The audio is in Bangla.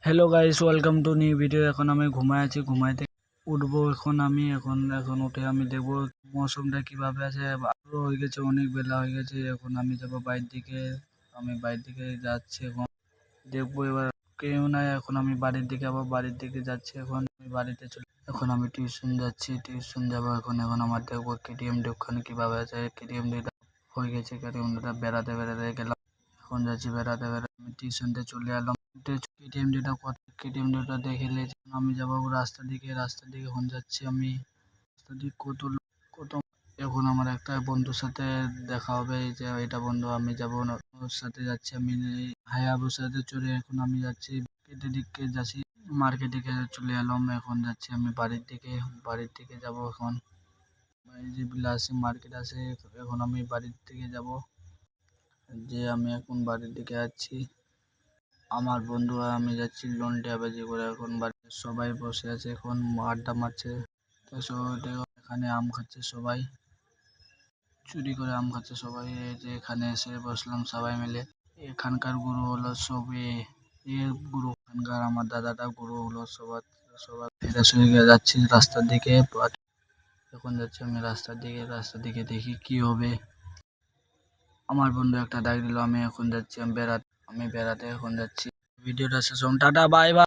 Hello guys, welcome to new video. এখন আমি ঘুমায় আছি, ঘুমাইতে উঠবো এখন। আমি এখন উঠে আমি দেখবো মৌসুমটা কিভাবে আছে। আরো হয়ে গেছে, অনেক বেলা হয়ে গেছে। এখন আমি যাবো বাইরের দিকে। আমি বাইরের দিকে যাচ্ছি এখন, দেখবো এবার কেউ নাই। এখন আমি বাড়ির দিকে, আবার বাড়ির দিকে যাচ্ছি। এখন আমি বাড়িতে চলে, এখন আমি টিউশন যাচ্ছি, টিউশন যাবো এখন। আমার দেখবো কেটিএম ওখানে কিভাবে আছে। কেটিএম হয়ে গেছে, কেটিএম বেড়াতে বেড়াতে গেলাম। এখন যাচ্ছি বেড়াতে বেড়াতে, আমি টিউশনতে চলে এলাম। কেটিএম কেটিএম দেখে আমি যাবো রাস্তার দিকে এখন যাচ্ছি আমি। রাস্তার দিকে কত এখন আমার একটা বন্ধুর সাথে দেখা হবে, যে এটা বন্ধু, আমি যাবো না ওর সাথে যাচ্ছি আমি। হায়াবুসাতে চড়ে এখন আমি যাচ্ছি দিকে যাচ্ছি, মার্কেট দিকে চলে এলাম। এখন যাচ্ছি আমি বাড়ির দিকে যাব এখন। এই যে বিলাসী মার্কেট আছে, এখন আমি বাড়ির দিকে যাব। যে আমি এখন বাড়ির দিকে যাচ্ছি, আমার বন্ধু আর আমি যাচ্ছি লন্ডিয়াবাজি করে। এখন বাড়িতে সবাই বসে আছে, এখন আড্ডা মারছে। তো এখানে আম খাচ্ছে সবাই, চুরি করে আম খাচ্ছে সবাই। এই যে এখানে এসে বসলাম সবাই মিলে। এখানকার গুরু হলো সব এর গুরু, এখানকার আমার দাদাটা গুরু হলো। সবার সবার ফ্রেশ হয়ে যাচ্ছি রাস্তার দিকে। এখন যাচ্ছি আমি রাস্তার দিকে দেখি কি হবে। আমার বন্ধু একটা ডাক দিল, আমি এখন যাচ্ছি আমি বেড়াতে এখন যাচ্ছি। ভিডিওটা শেষ, টাটা, বাই বাই।